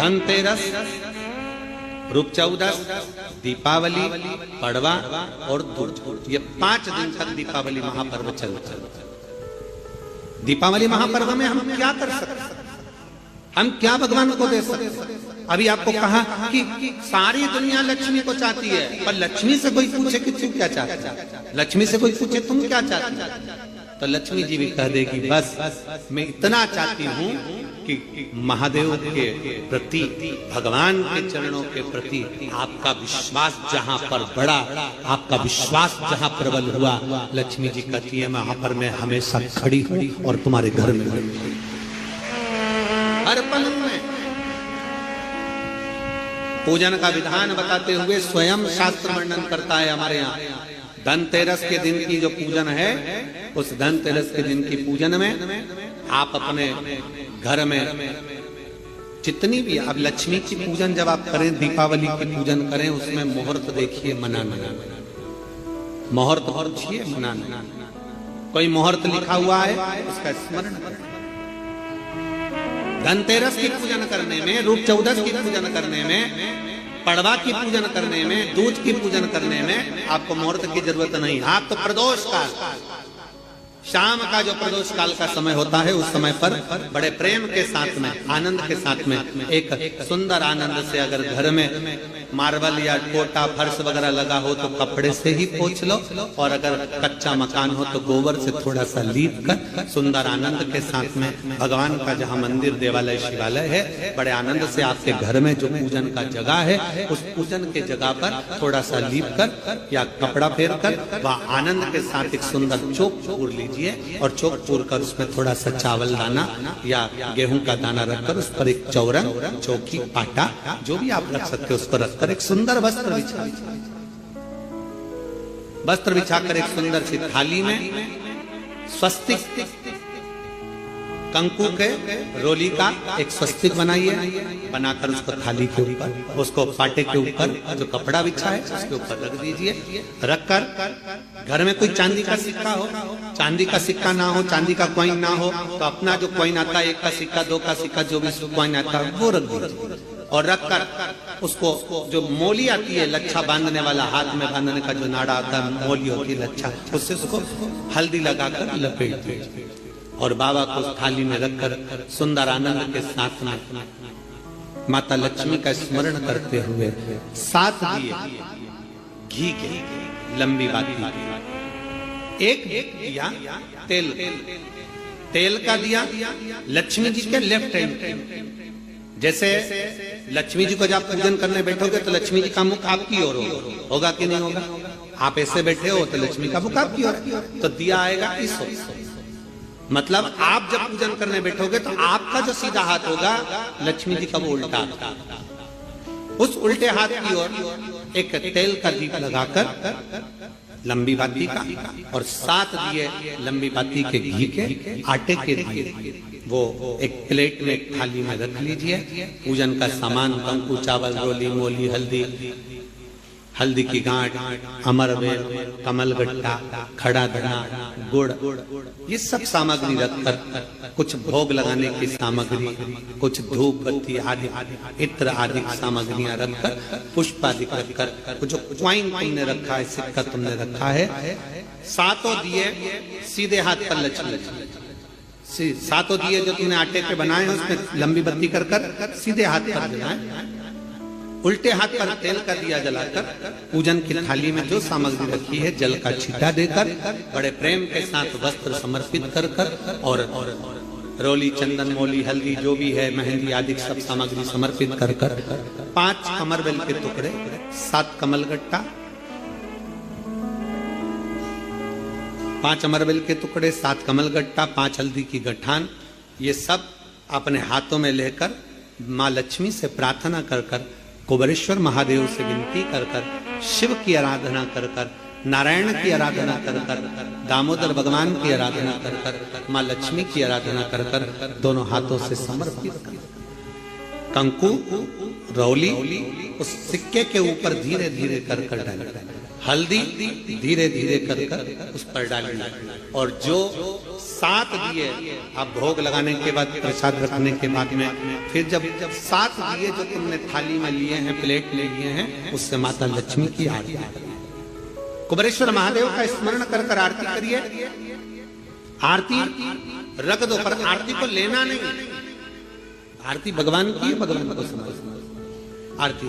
धनतेरस, रूप चौदस, दीपावली, पड़वा और दूज, ये 5 दिन तक दीपावली महापर्व चलता है। दीपावली महापर्व में हम क्या कर सकते हैं? हम क्या भगवान को दे सकते हैं? अभी आपको कहा कि सारी दुनिया लक्ष्मी को चाहती है, पर लक्ष्मी से कोई पूछे कि तू क्या चाहता है, लक्ष्मी से कोई पूछे तुम क्या चाहती है, तो लक्ष्मी जी भी कह देगी बस मैं इतना चाहती हूँ कि महादेव के प्रति, भगवान के चरणों के प्रति आपका विश्वास जहाँ पर बढ़ा, आपका विश्वास जहाँ प्रबल हुआ, लक्ष्मी जी कहती है वहां पर मैं हमेशा खड़ी हूँ और तुम्हारे घर में हर पल में। पूजन का विधान बताते हुए स्वयं शास्त्र वर्णन करता है हमारे यहाँ। धनतेरस के दिन की जो पूजन है, उस धनतेरस के दिन की पूजन में आप अपने घर में जितनी भी, अब लक्ष्मी की पूजन जब आप करें, दीपावली की पूजन करें, उसमें मुहूर्त देखिए, मनाना, मुहूर्त पूछिए, मनाना। कोई मुहूर्त लिखा हुआ है उसका स्मरण करें। धनतेरस की पूजन करने में, रूप चौदस की पूजन करने में, पड़वा की पूजन करने में, दूज की पूजन करने में आपको मुहूर्त की जरूरत नहीं। आप तो प्रदोष काल, शाम का जो प्रदोष काल का समय होता है, उस समय पर बड़े प्रेम के साथ में, आनंद के साथ में, एक सुंदर आनंद से, अगर घर में मार्बल या कोटा फर्श वगैरह लगा हो तो कपड़े से ही पोंछ लो, और अगर कच्चा मकान हो तो गोबर से थोड़ा सा लीप कर सुंदर आनंद के साथ में, भगवान का जहाँ मंदिर, देवालय, शिवालय है, बड़े आनंद से आपके घर में जो पूजन का जगह है, उस पूजन के जगह पर थोड़ा सा लीप कर या कपड़ा फेर कर वह आनंद के साथ एक सुंदर चौक पूर लीजिए, और चौक पूर कर उसमें थोड़ा सा चावल दाना या गेहूं का दाना रखकर उस पर एक चौरंग, चौकी, पाटा जो भी आप रख सकते हो उस पर रखकर एक सुंदर वस्त्र बिछाकर एक सुंदर सी थाली में स्वस्तिक, कंकु के रोली का एक स्वस्तिक बनाइए, बनाकर उसको थाली के ऊपर, उसको पाटे के ऊपर जो कपड़ा बिछा है उसके ऊपर रख दीजिए। रखकर घर में कोई चांदी का सिक्का हो, चांदी का सिक्का ना हो, चांदी का कॉइन ना हो, तो अपना जो कॉइन आता है, 1 का सिक्का, 2 का सिक्का, जो भी कॉइन आता है वो रख दीजिए। और रखकर उसको जो मोली आती है, लच्छा बांधने वाला, हाथ में बांधने का जो नाड़ा आता है, मोली होती है लच्छा, उससे उसको हल्दी लगाकर लपेट दीजिए और बाबा को थाली में रखकर सुंदर आनंद के साथ में माता लक्ष्मी का स्मरण करते हुए 7 दिए घी के, लंबी बाती, एक दिया तेल का दिया लक्ष्मी जी के लेफ्ट हैंड। जैसे लक्ष्मी जी को जब पूजन करने बैठोगे तो लक्ष्मी जी का मुख आपकी ओर होगा कि नहीं होगा? आप ऐसे बैठे हो तो लक्ष्मी का मुख आपकी ओर, तो दिया आएगा इस ओर। मतलब आप जब पूजन करने बैठोगे तो आपका जो सीधा हाथ होगा, लक्ष्मी जी का वो उल्टा, उस उल्टे हाथ की ओर एक तेल का दीप लगाकर लंबी बाती का, और 7 दिए लंबी बाती के घी के, आटे के दिए, वो एक प्लेट में, एक थाली में रख लीजिए। पूजन का सामान, कंकु, चावल, रोली, मोली, हल्दी की गांठ, अमरवेल, कमलगट्टा, खड़ा धना, गुड़, ये सब सामग्री रखकर, कुछ भोग लगाने की सामग्री, कुछ धूप बत्ती आदि, इत्र आदि सामग्रियां रखकर, पुष्प आदि रखकर, जो क्वाइन तुमने रखा है, सिक्का तुमने रखा है, 7 दिए सीधे हाथ पर लक्ष्मी, 7 दिए जो तुमने आटे के बनाए हैं उसमें लंबी बत्ती कर सीधे हाथ पर जलाएं। उल्टे हाथ पर तेल का दिया जलाकर पूजन की थाली में जो सामग्री रखी है जल का छींटा देकर, बड़े प्रेम के साथ वस्त्र समर्पित कर और रोली, चंदन, मोली, हल्दी जो भी है, मेहंदी आदि सब सामग्री समर्पित कर 5 कमरबेल के टुकड़े, 7 कमलगट्टा, 5 अमरबेल के टुकड़े, 7 कमलगट्टा, 5 हल्दी की गठान, ये सब अपने हाथों में लेकर माँ लक्ष्मी से प्रार्थना कर कुबेरेश्वर महादेव से विनती कर शिव की आराधना कर नारायण की आराधना कर दामोदर भगवान की आराधना कर माँ लक्ष्मी की आराधना कर दोनों हाथों से समर्पित कर कंकु, रौली उस सिक्के के ऊपर धीरे धीरे कर डाल हल्दी धीरे धीरे कर कर उस पर डालना, और जो 7 दिए आप भोग लगाने के बाद, प्रसाद रखने के बाद में, फिर जब 7 दिए जो तुमने थाली में लिए हैं, प्लेट में लिए हैं, उससे माता लक्ष्मी की आरती करिए। कुबेरेश्वर महादेव का स्मरण कर कर आरती करिए। आरती रख दो, पर आरती को लेना नहीं। आरती भगवान की है, भगवान को समझ। आरती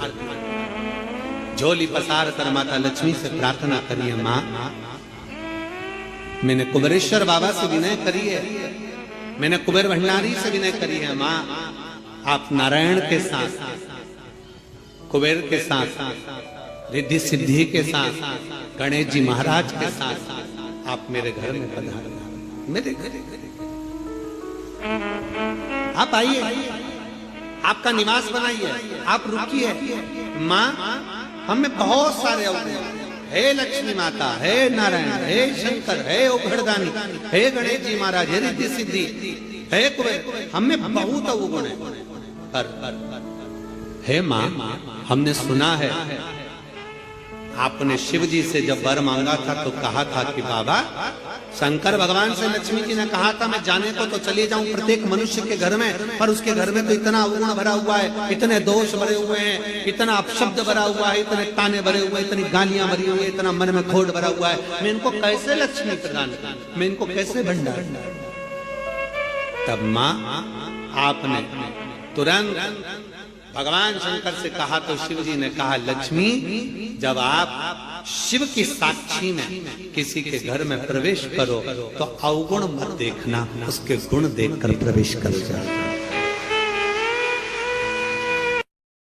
झोली पसार कर माता लक्ष्मी से प्रार्थना करिए, माँ मैंने कुबेरेश्वर बाबा से विनय करी है, मैंने कुबेर भंडारी से विनय करी है, माँ आप नारायण के साथ, कुबेर के साथ, रिद्धि सिद्धि के साथ, गणेश जी महाराज के साथ आप मेरे घर में पधारो, मेरे घर आप आइए, आपका निवास बनाइए, आप रुकिए। माँ हमें बहुत सारे अवगुण, हे लक्ष्मी माता, हे नारायण, हे शंकर, हे उघड़दानी, हे गणेश जी महाराज, हे रिद्धि सिद्धि, हे कुबेर, हमें बहुत अवगुण है। पर हे माँ हमने सुना है आपने शिव जी से जब वर मांगा था तो कहा था कि बाबा, शंकर भगवान से लक्ष्मी जी ने कहा था मैं जाने को तो चले जाऊं प्रत्येक मनुष्य के घर में, पर उसके घर में तो इतना अवगुण भरा हुआ है, इतने दोष भरे हुए हैं, इतना अपशब्द भरा हुआ है, इतने ताने भरे हुए, इतनी गालियां भरी हुई है, इतना मन में खोट भरा हुआ है, मैं इनको कैसे लक्ष्मी प्रदान करूं, मैं इनको कैसे भंडार। तब माँ आपने तुरंत भगवान शंकर से कहा तो शिव जी ने कहा, लक्ष्मी जब आप शिव की साक्षी में किसी के घर में प्रवेश करो तो अवगुण मत देखना, उसके गुण देखकर प्रवेश कर जाओ।